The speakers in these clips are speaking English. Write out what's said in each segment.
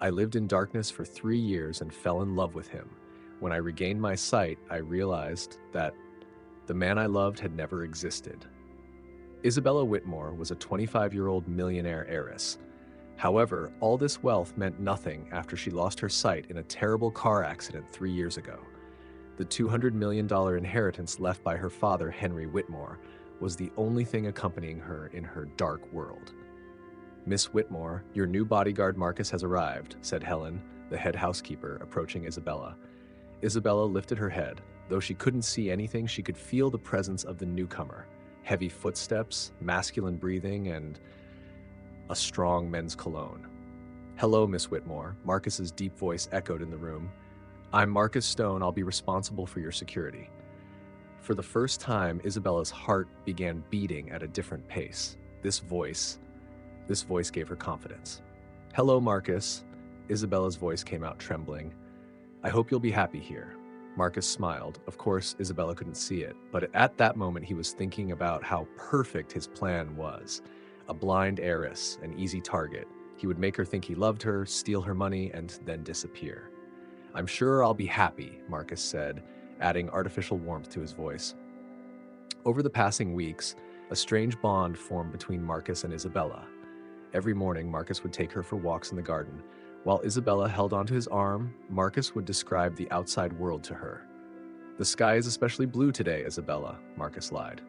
I lived in darkness for 3 years and fell in love with him. When I regained my sight, I realized that the man I loved had never existed. Isabella Whitmore was a 25-year-old millionaire heiress. However, all this wealth meant nothing after she lost her sight in a terrible car accident 3 years ago. The $200 million inheritance left by her father, Henry Whitmore, was the only thing accompanying her in her dark world. "Miss Whitmore, your new bodyguard Marcus has arrived," said Helen, the head housekeeper, approaching Isabella. Isabella lifted her head. Though she couldn't see anything, she could feel the presence of the newcomer. Heavy footsteps, masculine breathing, and a strong men's cologne. "Hello, Miss Whitmore," Marcus's deep voice echoed in the room. "I'm Marcus Stone. I'll be responsible for your security." For the first time, Isabella's heart began beating at a different pace. This voice gave her confidence. "Hello, Marcus." Isabella's voice came out trembling. "I hope you'll be happy here." Marcus smiled. Of course, Isabella couldn't see it, but at that moment he was thinking about how perfect his plan was. A blind heiress, an easy target. He would make her think he loved her, steal her money, and then disappear. "I'm sure I'll be happy," Marcus said, adding artificial warmth to his voice. Over the passing weeks, a strange bond formed between Marcus and Isabella. Every morning, Marcus would take her for walks in the garden. While Isabella held onto his arm, Marcus would describe the outside world to her. "The sky is especially blue today, Isabella," Marcus lied.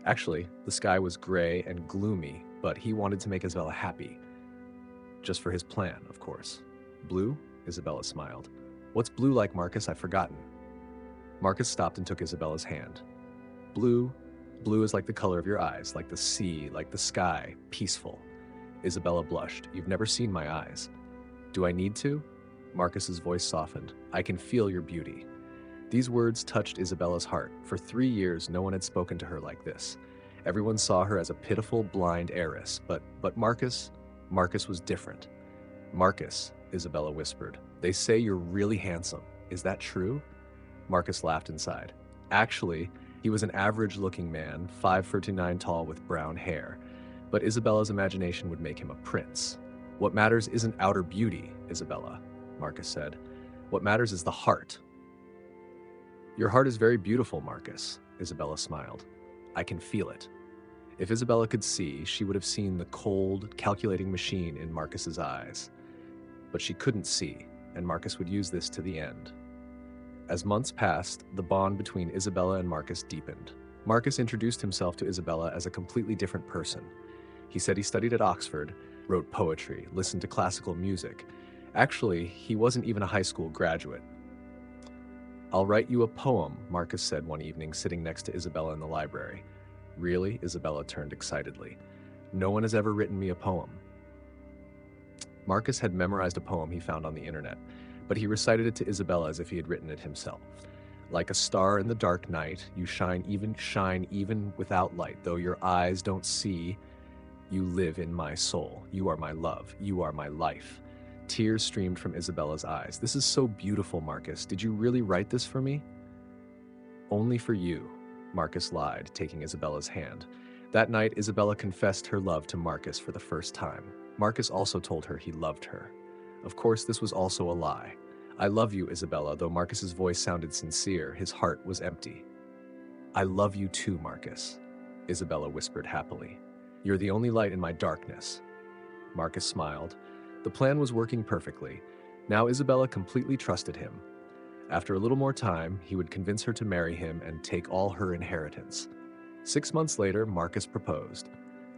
Actually, the sky was gray and gloomy, but he wanted to make Isabella happy. Just for his plan, of course. "Blue?" Isabella smiled. "What's blue like, Marcus? I've forgotten." Marcus stopped and took Isabella's hand. Blue is like the color of your eyes, like the sea, like the sky, peaceful." Isabella blushed. "You've never seen my eyes." "Do I need to?" Marcus's voice softened. "I can feel your beauty." These words touched Isabella's heart. For 3 years, no one had spoken to her like this. Everyone saw her as a pitiful, blind heiress, but Marcus was different. "Marcus," Isabella whispered, "they say you're really handsome. Is that true?" Marcus laughed inside. Actually, he was an average-looking man, 5'9" tall with brown hair, but Isabella's imagination would make him a prince. "What matters isn't outer beauty, Isabella," Marcus said. "What matters is the heart." "Your heart is very beautiful, Marcus," Isabella smiled. "I can feel it." If Isabella could see, she would have seen the cold, calculating machine in Marcus's eyes. But she couldn't see, and Marcus would use this to the end. As months passed, the bond between Isabella and Marcus deepened. Marcus introduced himself to Isabella as a completely different person. He said he studied at Oxford, wrote poetry, listened to classical music. Actually, he wasn't even a high school graduate. "I'll write you a poem," Marcus said one evening, sitting next to Isabella in the library. "Really?" Isabella turned excitedly. "No one has ever written me a poem." Marcus had memorized a poem he found on the internet, but he recited it to Isabella as if he had written it himself. "Like a star in the dark night, you shine even without light. Though your eyes don't see, you live in my soul. You are my love. You are my life." Tears streamed from Isabella's eyes. "This is so beautiful, Marcus. Did you really write this for me?" "Only for you," Marcus lied, taking Isabella's hand. That night, Isabella confessed her love to Marcus for the first time. Marcus also told her he loved her. Of course, this was also a lie. "I love you, Isabella," though Marcus's voice sounded sincere, his heart was empty. "I love you too, Marcus," Isabella whispered happily. "You're the only light in my darkness." Marcus smiled. The plan was working perfectly. Now Isabella completely trusted him. After a little more time, he would convince her to marry him and take all her inheritance. 6 months later, Marcus proposed.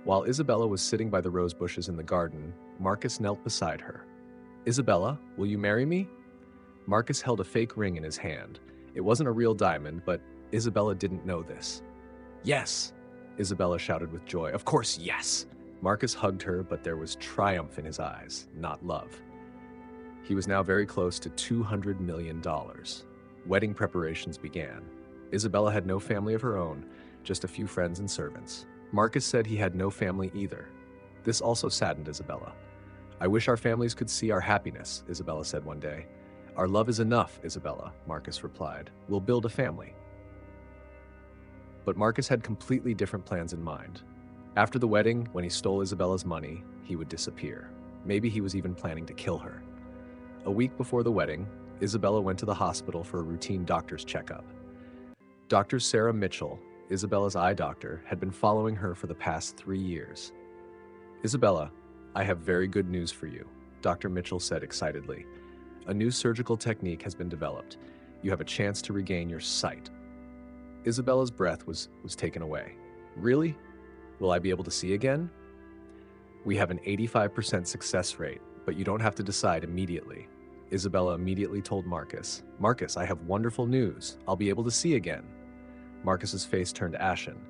While Isabella was sitting by the rose bushes in the garden, Marcus knelt beside her. "Isabella, will you marry me?" Marcus held a fake ring in his hand. It wasn't a real diamond, but Isabella didn't know this. "Yes!" Isabella shouted with joy. "Of course, yes!" Marcus hugged her, but there was triumph in his eyes, not love. He was now very close to $200 million. Wedding preparations began. Isabella had no family of her own, just a few friends and servants. Marcus said he had no family either. This also saddened Isabella. "I wish our families could see our happiness," Isabella said one day. "Our love is enough, Isabella," Marcus replied. "We'll build a family." But Marcus had completely different plans in mind. After the wedding, when he stole Isabella's money, he would disappear. Maybe he was even planning to kill her. A week before the wedding, Isabella went to the hospital for a routine doctor's checkup. Dr. Sarah Mitchell, Isabella's eye doctor, had been following her for the past 3 years. "Isabella, I have very good news for you," Dr. Mitchell said excitedly. "A new surgical technique has been developed. You have a chance to regain your sight." Isabella's breath was taken away. "Really? Will I be able to see again?" "We have an 85% success rate, but you don't have to decide immediately." Isabella immediately told Marcus, "Marcus, I have wonderful news. I'll be able to see again." Marcus's face turned ashen.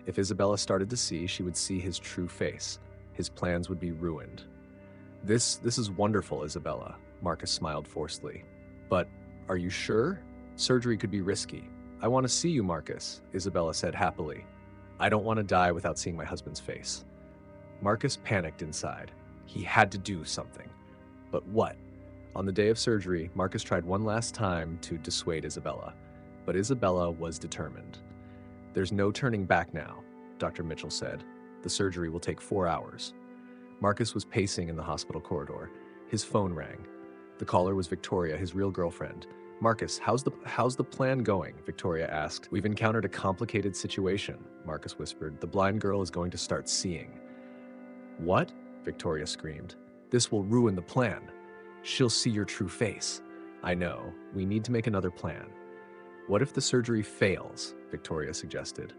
If Isabella started to see, she would see his true face. His plans would be ruined. This is wonderful, Isabella," Marcus smiled forcefully. "But are you sure? Surgery could be risky." "I want to see you, Marcus," Isabella said happily. "I don't want to die without seeing my husband's face." Marcus panicked inside. He had to do something. But what? On the day of surgery, Marcus tried one last time to dissuade Isabella. But Isabella was determined. "There's no turning back now," Dr. Mitchell said. "The surgery will take 4 hours." Marcus was pacing in the hospital corridor. His phone rang. The caller was Victoria, his real girlfriend. "Marcus, how's the plan going?" Victoria asked. "We've encountered a complicated situation," Marcus whispered. "The blind girl is going to start seeing." "What?" Victoria screamed. "This will ruin the plan. She'll see your true face." "I know. We need to make another plan." "What if the surgery fails?" Victoria suggested.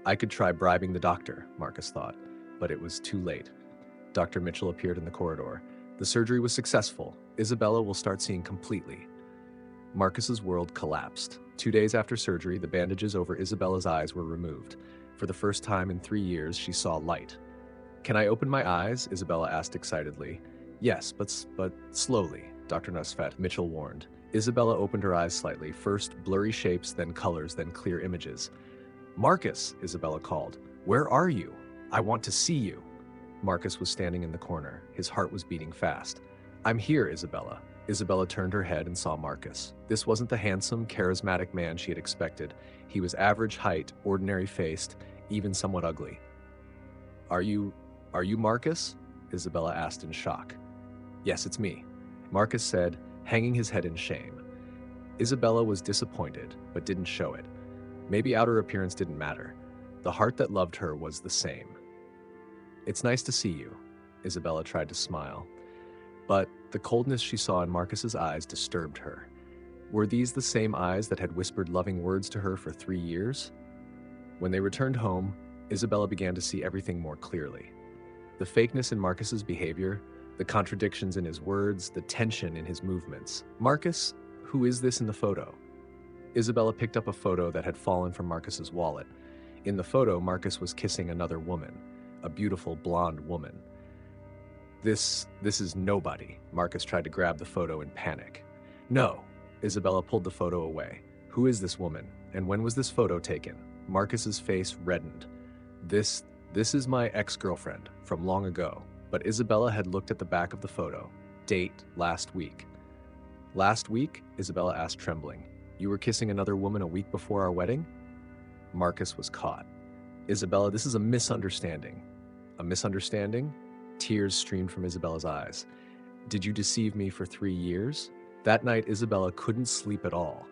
"I could try bribing the doctor," Marcus thought, but it was too late. Dr. Mitchell appeared in the corridor. "The surgery was successful. Isabella will start seeing completely." Marcus's world collapsed. 2 days after surgery, the bandages over Isabella's eyes were removed. For the first time in 3 years, she saw light. "Can I open my eyes?" Isabella asked excitedly. "Yes, but slowly," Dr. Nusfet Mitchell warned. Isabella opened her eyes slightly, first blurry shapes, then colors, then clear images. "Marcus," Isabella called. "Where are you? I want to see you." Marcus was standing in the corner. His heart was beating fast. "I'm here, Isabella." Isabella turned her head and saw Marcus. This wasn't the handsome, charismatic man she had expected. He was average height, ordinary-faced, even somewhat ugly. Are you Marcus?" Isabella asked in shock. "Yes, it's me," Marcus said, hanging his head in shame. Isabella was disappointed, but didn't show it. Maybe outer appearance didn't matter. The heart that loved her was the same. "It's nice to see you," Isabella tried to smile. But the coldness she saw in Marcus's eyes disturbed her. Were these the same eyes that had whispered loving words to her for 3 years? When they returned home, Isabella began to see everything more clearly. The fakeness in Marcus's behavior, the contradictions in his words, the tension in his movements. "Marcus, who is this in the photo?" Isabella picked up a photo that had fallen from Marcus's wallet. In the photo, Marcus was kissing another woman, a beautiful blonde woman. This is nobody." Marcus tried to grab the photo in panic. "No." Isabella pulled the photo away. "Who is this woman? And when was this photo taken?" Marcus's face reddened. This is my ex-girlfriend from long ago." But Isabella had looked at the back of the photo. Date, last week. "Last week?" Isabella asked, trembling. "You were kissing another woman a week before our wedding?" Marcus was caught. "Isabella, this is a misunderstanding." "A misunderstanding?" Tears streamed from Isabella's eyes. "Did you deceive me for 3 years?" That night, Isabella couldn't sleep at all.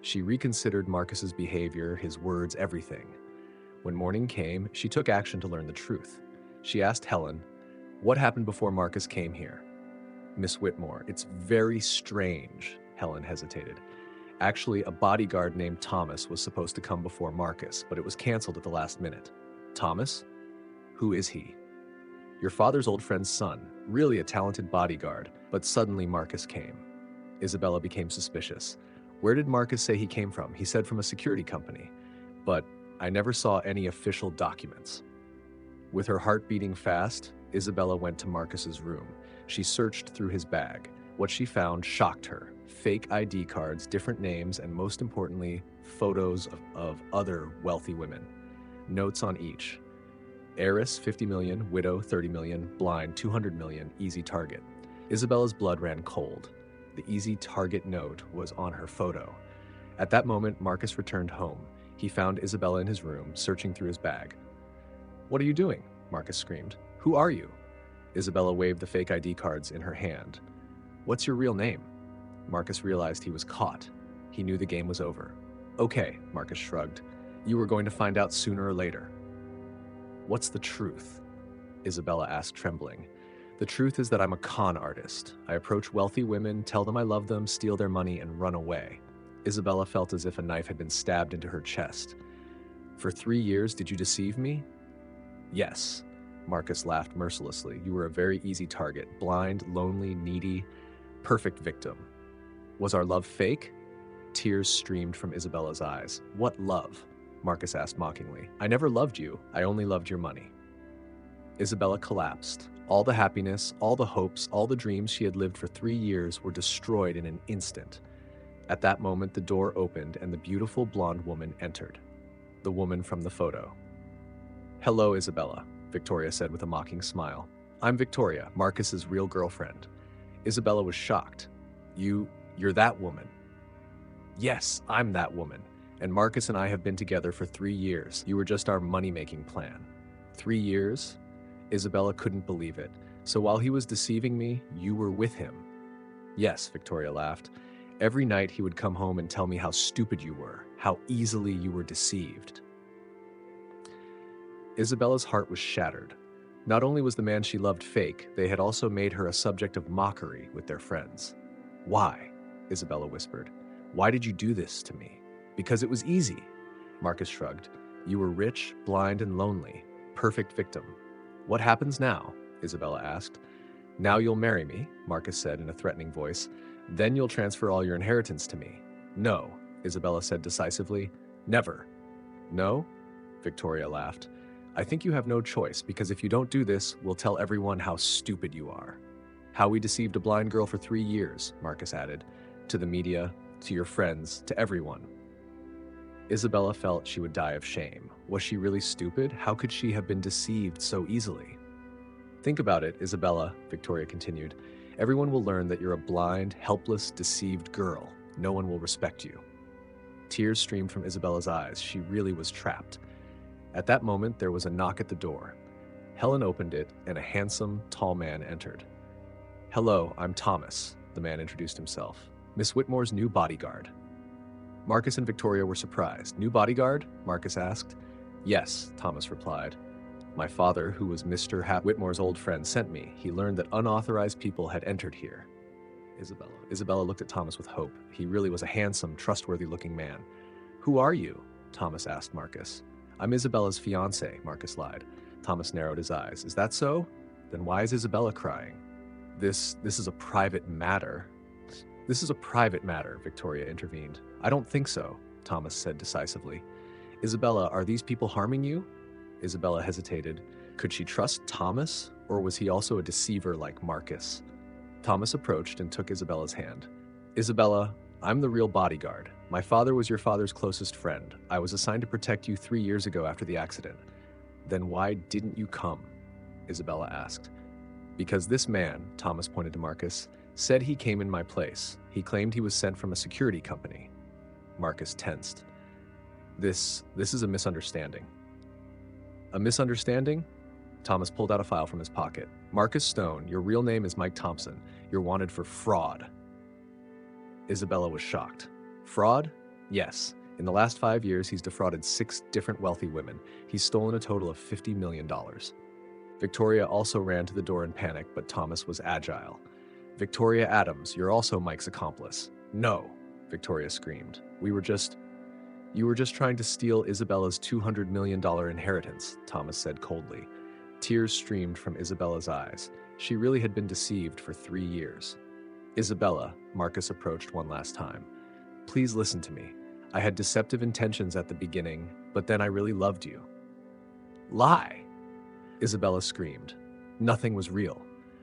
She reconsidered Marcus's behavior, his words, everything. When morning came, she took action to learn the truth. She asked Helen, "What happened before Marcus came here?" "Miss Whitmore, it's very strange," Helen hesitated. "Actually, a bodyguard named Thomas was supposed to come before Marcus, but it was canceled at the last minute." "Thomas? Who is he?" "Your father's old friend's son, really a talented bodyguard, but suddenly Marcus came." Isabella became suspicious. "Where did Marcus say he came from?" "He said from a security company, but I never saw any official documents." With her heart beating fast, Isabella went to Marcus's room. She searched through his bag. What she found shocked her. Fake ID cards, different names, and most importantly, photos of other wealthy women. Notes on each. Heiress, 50 million, widow, 30 million, blind, 200 million, easy target. Isabella's blood ran cold. The easy target note was on her photo. At that moment, Marcus returned home. He found Isabella in his room, searching through his bag. "What are you doing?" Marcus screamed. "Who are you?" Isabella waved the fake ID cards in her hand. "What's your real name?" Marcus realized he was caught. He knew the game was over. Okay, Marcus shrugged. You were going to find out sooner or later. What's the truth? Isabella asked, trembling. The truth is that I'm a con artist. I approach wealthy women, tell them I love them, steal their money, and run away. Isabella felt as if a knife had been stabbed into her chest. For 3 years, did you deceive me? Yes. Marcus laughed mercilessly. You were a very easy target. Blind, lonely, needy, perfect victim. Was our love fake? Tears streamed from Isabella's eyes. What love? Marcus asked mockingly. I never loved you. I only loved your money. Isabella collapsed. All the happiness, all the hopes, all the dreams she had lived for 3 years were destroyed in an instant. At that moment, the door opened and the beautiful blonde woman entered. The woman from the photo. Hello, Isabella, Victoria said with a mocking smile. I'm Victoria, Marcus's real girlfriend. Isabella was shocked. You're that woman. Yes, I'm that woman. And Marcus and I have been together for 3 years. You were just our money-making plan. 3 years? Isabella couldn't believe it. So while he was deceiving me, you were with him. Yes, Victoria laughed. Every night he would come home and tell me how stupid you were, how easily you were deceived. Isabella's heart was shattered. Not only was the man she loved fake, they had also made her a subject of mockery with their friends. Why? Isabella whispered. Why did you do this to me? Because it was easy. Marcus shrugged. You were rich, blind, and lonely. Perfect victim. What happens now? Isabella asked. Now you'll marry me, Marcus said in a threatening voice. Then you'll transfer all your inheritance to me. No, Isabella said decisively. Never. No? Victoria laughed. I think you have no choice, because if you don't do this, we'll tell everyone how stupid you are. How we deceived a blind girl for 3 years, Marcus added. To the media, to your friends, to everyone. Isabella felt she would die of shame. Was she really stupid? How could she have been deceived so easily? Think about it, Isabella, Victoria continued. Everyone will learn that you're a blind, helpless, deceived girl. No one will respect you. Tears streamed from Isabella's eyes. She really was trapped. At that moment, there was a knock at the door. Helen opened it, and a handsome, tall man entered. Hello, I'm Thomas, the man introduced himself. Miss Whitmore's new bodyguard. Marcus and Victoria were surprised. New bodyguard? Marcus asked. Yes, Thomas replied. My father, who was Mr. Whitmore's old friend, sent me. He learned that unauthorized people had entered here. Isabella looked at Thomas with hope. He really was a handsome, trustworthy-looking man. Who are you? Thomas asked Marcus. I'm Isabella's fiancé, Marcus lied. Thomas narrowed his eyes. Is that so? Then why is Isabella crying? This is a private matter. This is a private matter, Victoria intervened. I don't think so, Thomas said decisively. Isabella, are these people harming you? Isabella hesitated. Could she trust Thomas, or was he also a deceiver like Marcus? Thomas approached and took Isabella's hand. Isabella, I'm the real bodyguard. My father was your father's closest friend. I was assigned to protect you 3 years ago after the accident. Then why didn't you come? Isabella asked. Because this man, Thomas pointed to Marcus, said he came in my place. He claimed he was sent from a security company. Marcus tensed. This is a misunderstanding. A misunderstanding? Thomas pulled out a file from his pocket. Marcus Stone, your real name is Mike Thompson. You're wanted for fraud. Isabella was shocked. Fraud? Yes. In the last 5 years, he's defrauded 6 different wealthy women. He's stolen a total of $50 million. Victoria also ran to the door in panic, but Thomas was agile. Victoria Adams, you're also Mike's accomplice. No, Victoria screamed. You were just trying to steal Isabella's $200 million inheritance, Thomas said coldly. Tears streamed from Isabella's eyes. She really had been deceived for 3 years. Isabella, Marcus approached one last time. Please listen to me. I had deceptive intentions at the beginning, but then I really loved you. Lie! Isabella screamed. Nothing was real.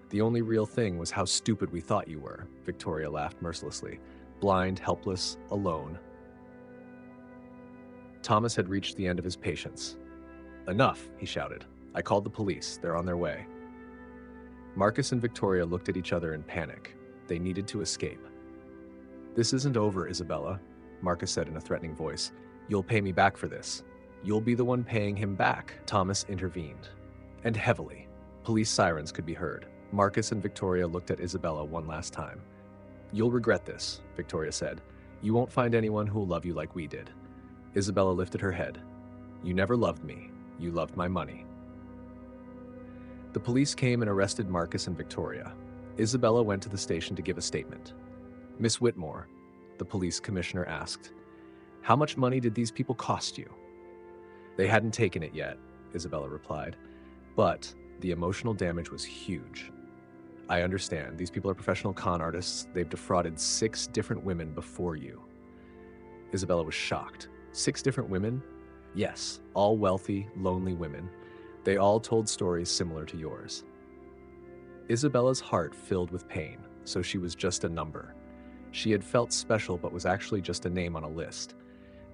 The only real thing was how stupid we thought you were, Victoria laughed mercilessly. Blind, helpless, alone. Thomas had reached the end of his patience. Enough, he shouted. I called the police. They're on their way. Marcus and Victoria looked at each other in panic. They needed to escape. This isn't over, Isabella, Marcus said in a threatening voice. You'll pay me back for this. You'll be the one paying him back, Thomas intervened. And heavily. Police sirens could be heard. Marcus and Victoria looked at Isabella one last time. You'll regret this, Victoria said. You won't find anyone who will love you like we did. Isabella lifted her head. You never loved me. You loved my money. The police came and arrested Marcus and Victoria. Isabella went to the station to give a statement. Miss Whitmore, the police commissioner asked, how much money did these people cost you? They hadn't taken it yet, Isabella replied, but the emotional damage was huge. I understand. These people are professional con artists. They've defrauded 6 different women before you. Isabella was shocked. 6 different women? Yes, all wealthy, lonely women. They all told stories similar to yours. Isabella's heart filled with pain, so she was just a number. She had felt special but was actually just a name on a list.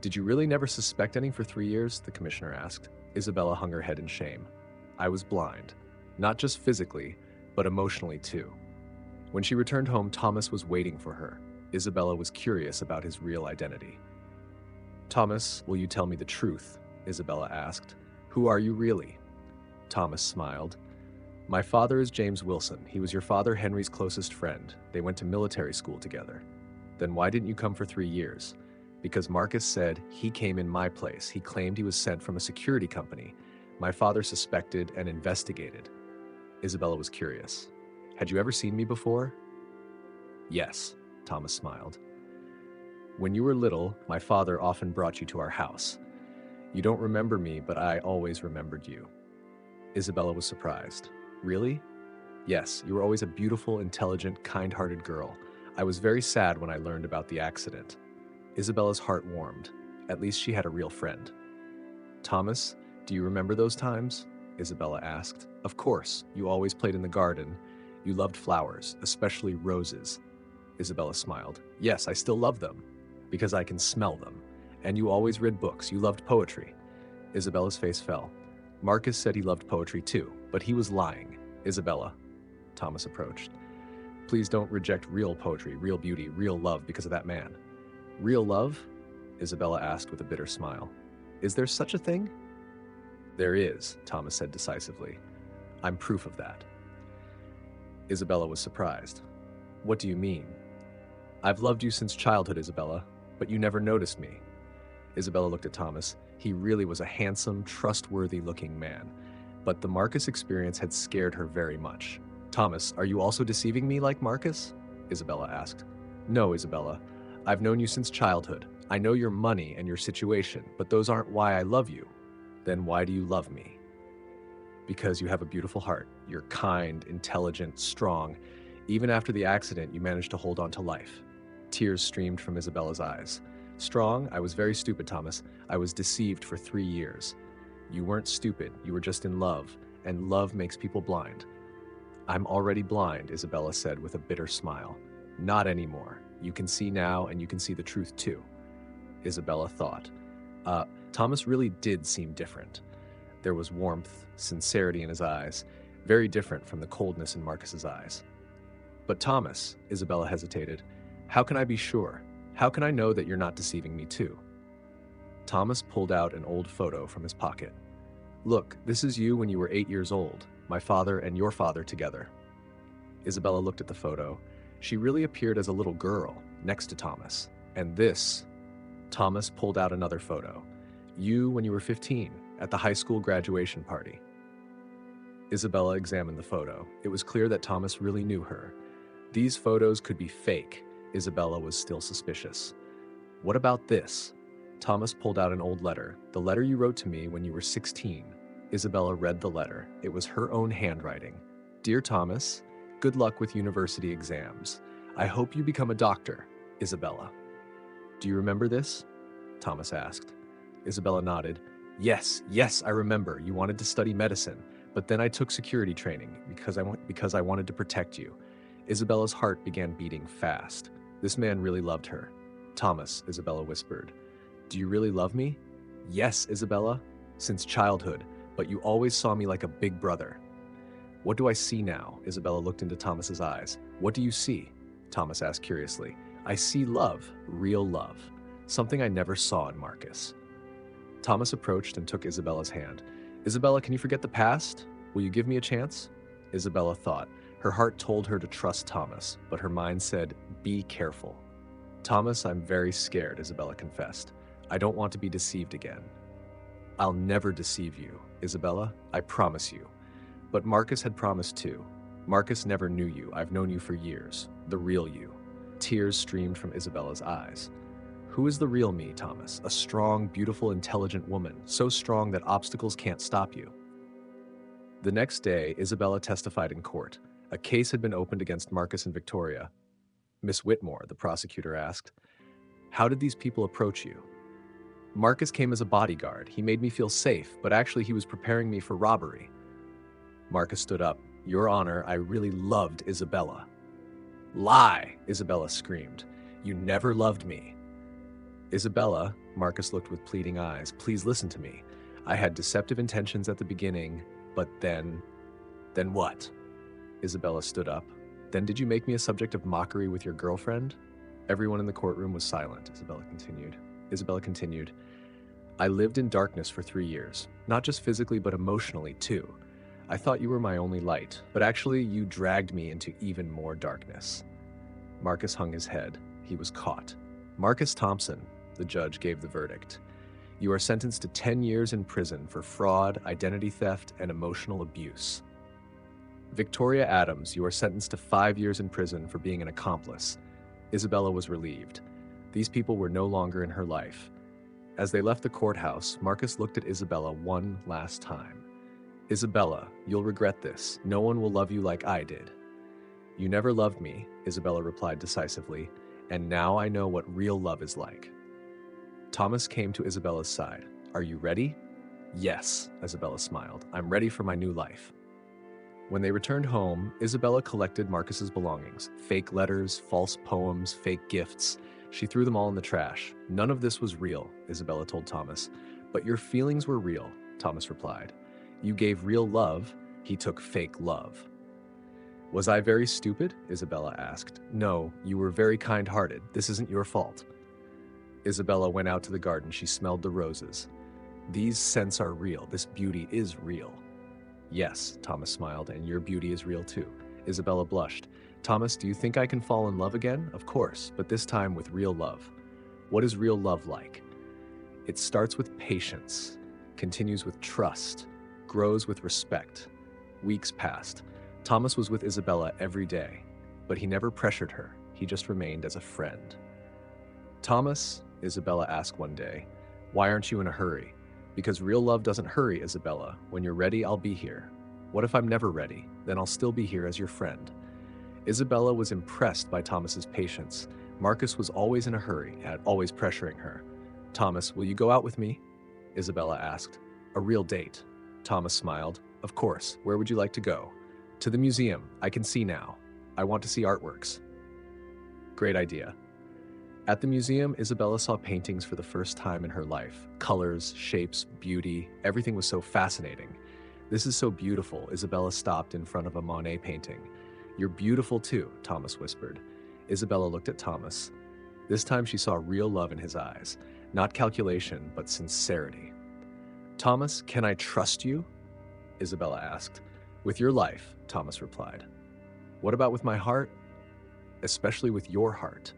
Did you really never suspect anything for 3 years? The commissioner asked. Isabella hung her head in shame. I was blind. Not just physically, but emotionally too. When she returned home, Thomas was waiting for her. Isabella was curious about his real identity. Thomas, will you tell me the truth? Isabella asked. Who are you really? Thomas smiled. My father is James Wilson. He was your father Henry's closest friend. They went to military school together. Then why didn't you come for 3 years? Because Marcus said he came in my place. He claimed he was sent from a security company. My father suspected and investigated. Isabella was curious. Had you ever seen me before? Yes, Thomas smiled. When you were little, my father often brought you to our house. You don't remember me, but I always remembered you. Isabella was surprised. Really? Yes, you were always a beautiful, intelligent, kind-hearted girl. I was very sad when I learned about the accident. Isabella's heart warmed. At least she had a real friend. Thomas, do you remember those times? Isabella asked. Of course, you always played in the garden. You loved flowers, especially roses. Isabella smiled. Yes, I still love them, because I can smell them. And you always read books. You loved poetry. Isabella's face fell. Marcus said he loved poetry too, but he was lying. Isabella. Thomas approached. Please don't reject real poetry, real beauty, real love because of that man. Real love? Isabella asked with a bitter smile. Is there such a thing? There is, Thomas said decisively. I'm proof of that. Isabella was surprised. What do you mean? I've loved you since childhood, Isabella, but you never noticed me. Isabella looked at Thomas. He really was a handsome, trustworthy-looking man, but the Marcus experience had scared her very much. Thomas, are you also deceiving me like Marcus? Isabella asked. No, Isabella. I've known you since childhood. I know your money and your situation, but those aren't why I love you. Then why do you love me? Because you have a beautiful heart. You're kind, intelligent, strong. Even after the accident, you managed to hold on to life. Tears streamed from Isabella's eyes. Strong? I was very stupid, Thomas. I was deceived for 3 years. You weren't stupid. You were just in love, and love makes people blind. I'm already blind, Isabella said with a bitter smile. Not anymore. You can see now, and you can see the truth too. Isabella thought. Thomas really did seem different. There was warmth, sincerity in his eyes, very different from the coldness in Marcus's eyes. But Thomas, Isabella hesitated, how can I be sure? How can I know that you're not deceiving me too? Thomas pulled out an old photo from his pocket. Look, this is you when you were 8 years old, my father and your father together. Isabella looked at the photo. She really appeared as a little girl next to Thomas. And this, Thomas pulled out another photo. You when you were 15 at the high school graduation party. Isabella examined the photo. It was clear that Thomas really knew her. These photos could be fake. Isabella was still suspicious. What about this? Thomas pulled out an old letter. The letter you wrote to me when you were 16. Isabella read the letter. It was her own handwriting. Dear Thomas, good luck with university exams. I hope you become a doctor. Isabella. Do you remember this? Thomas asked. Isabella nodded. Yes, I remember. You wanted to study medicine, but then I took security training because I wanted to protect you. Isabella's heart began beating fast. This man really loved her. Thomas, Isabella whispered. Do you really love me? Yes, Isabella. Since childhood, but you always saw me like a big brother. What do I see now? Isabella looked into Thomas's eyes. What do you see? Thomas asked curiously. I see love, real love. Something I never saw in Marcus. Thomas approached and took Isabella's hand. Isabella, can you forget the past? Will you give me a chance? Isabella thought. Her heart told her to trust Thomas, but her mind said, Be careful. Thomas, I'm very scared, Isabella confessed. I don't want to be deceived again. I'll never deceive you, Isabella, I promise you. But Marcus had promised too. Marcus never knew you. I've known you for years. The real you. Tears streamed from Isabella's eyes. Who is the real me, Thomas? A strong, beautiful, intelligent woman, so strong that obstacles can't stop you. The next day, Isabella testified in court. A case had been opened against Marcus and Victoria. Miss Whitmore, the prosecutor asked, how did these people approach you? Marcus came as a bodyguard. He made me feel safe, but actually he was preparing me for robbery. Marcus stood up. Your Honor, I really loved Isabella. Lie, Isabella screamed. You never loved me. Isabella, Marcus looked with pleading eyes, please listen to me. I had deceptive intentions at the beginning, but then what? Isabella stood up. Then did you make me a subject of mockery with your girlfriend? Everyone in the courtroom was silent, Isabella continued. I lived in darkness for 3 years, not just physically but emotionally too. I thought you were my only light, but actually you dragged me into even more darkness. Marcus hung his head. He was caught. Marcus Thompson, the judge gave the verdict. You are sentenced to 10 years in prison for fraud, identity theft, and emotional abuse. Victoria Adams, you are sentenced to 5 years in prison for being an accomplice. Isabella was relieved. These people were no longer in her life. As they left the courthouse, Marcus looked at Isabella one last time. Isabella, you'll regret this. No one will love you like I did. You never loved me, Isabella replied decisively, and now I know what real love is like. Thomas came to Isabella's side. Are you ready? Yes, Isabella smiled. I'm ready for my new life. When they returned home, Isabella collected Marcus's belongings, fake letters, false poems, fake gifts. She threw them all in the trash. None of this was real, Isabella told Thomas. But your feelings were real, Thomas replied. You gave real love, he took fake love. Was I very stupid? Isabella asked. No, you were very kind-hearted. This isn't your fault. Isabella went out to the garden. She smelled the roses. These scents are real. This beauty is real. Yes, Thomas smiled, and your beauty is real too. Isabella blushed. Thomas, do you think I can fall in love again? Of course, but this time with real love. What is real love like? It starts with patience, continues with trust, grows with respect. Weeks passed. Thomas was with Isabella every day, but he never pressured her. He just remained as a friend. Thomas, Isabella asked one day, why aren't you in a hurry? Because real love doesn't hurry, Isabella. When you're ready, I'll be here. What if I'm never ready? Then I'll still be here as your friend. Isabella was impressed by Thomas's patience. Marcus was always in a hurry, always pressuring her. Thomas, will you go out with me? Isabella asked. A real date. Thomas smiled. Of course. Where would you like to go? To the museum. I can see now. I want to see artworks. Great idea. At the museum, Isabella saw paintings for the first time in her life. Colors, shapes, beauty, everything was so fascinating. This is so beautiful, Isabella stopped in front of a Monet painting. You're beautiful too, Thomas whispered. Isabella looked at Thomas. This time she saw real love in his eyes. Not calculation, but sincerity. Thomas, can I trust you? Isabella asked. With your life, Thomas replied. What about with my heart? Especially with your heart.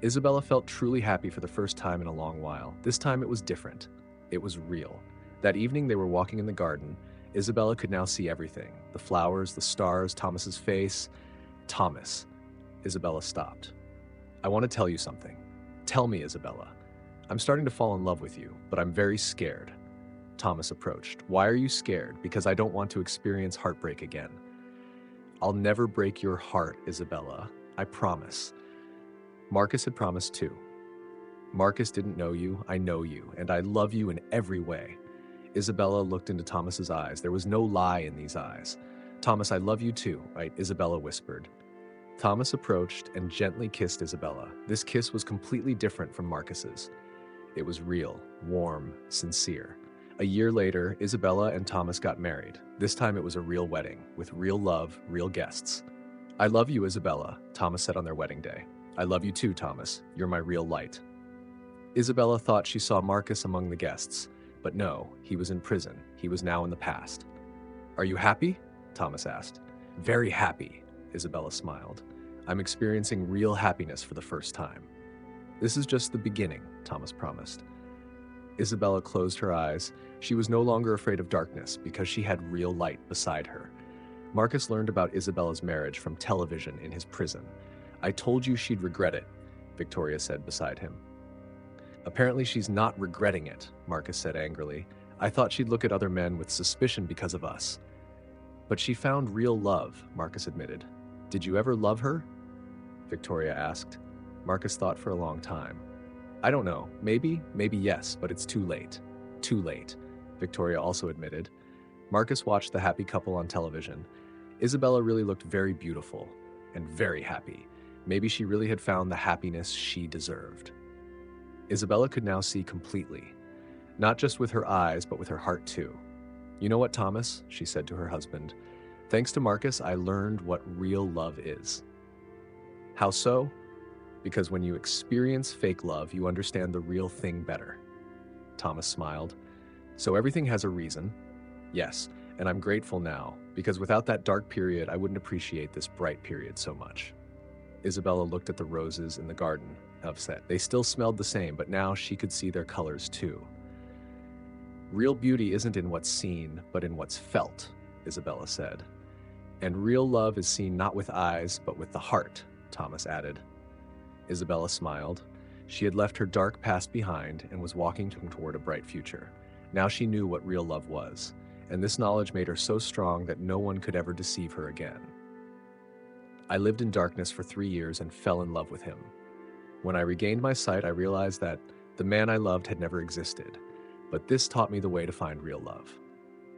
Isabella felt truly happy for the first time in a long while. This time it was different. It was real. That evening they were walking in the garden. Isabella could now see everything. The flowers, the stars, Thomas's face. Thomas. Isabella stopped. I want to tell you something. Tell me, Isabella. I'm starting to fall in love with you, but I'm very scared. Thomas approached. Why are you scared? Because I don't want to experience heartbreak again. I'll never break your heart, Isabella. I promise. Marcus had promised too. Marcus didn't know you, I know you, and I love you in every way. Isabella looked into Thomas's eyes. There was no lie in these eyes. Thomas, I love you too, right? Isabella whispered. Thomas approached and gently kissed Isabella. This kiss was completely different from Marcus's. It was real, warm, sincere. A year later, Isabella and Thomas got married. This time it was a real wedding, with real love, real guests. I love you, Isabella, Thomas said on their wedding day. I love you too, Thomas. You're my real light. Isabella thought she saw Marcus among the guests, but no, he was in prison. He was now in the past. Are you happy? Thomas asked. Very happy, Isabella smiled. I'm experiencing real happiness for the first time. This is just the beginning, Thomas promised. Isabella closed her eyes. She was no longer afraid of darkness because she had real light beside her. Marcus learned about Isabella's marriage from television in his prison. I told you she'd regret it, Victoria said beside him. Apparently she's not regretting it, Marcus said angrily. I thought she'd look at other men with suspicion because of us. But she found real love, Marcus admitted. Did you ever love her? Victoria asked. Marcus thought for a long time. I don't know. Maybe yes, but it's too late. Too late, Victoria also admitted. Marcus watched the happy couple on television. Isabella really looked very beautiful and very happy. Maybe she really had found the happiness she deserved. Isabella could now see completely, not just with her eyes, but with her heart too. You know what, Thomas, she said to her husband, thanks to Marcus, I learned what real love is. How so? Because when you experience fake love, you understand the real thing better. Thomas smiled. So everything has a reason. Yes, and I'm grateful now, because without that dark period, I wouldn't appreciate this bright period so much. Isabella looked at the roses in the garden, upset. They still smelled the same, but now she could see their colors too. Real beauty isn't in what's seen, but in what's felt, Isabella said. And real love is seen not with eyes, but with the heart, Thomas added. Isabella smiled. She had left her dark past behind and was walking toward a bright future. Now she knew what real love was, and this knowledge made her so strong that no one could ever deceive her again. I lived in darkness for 3 years and fell in love with him. When I regained my sight, I realized that the man I loved had never existed, but this taught me the way to find real love.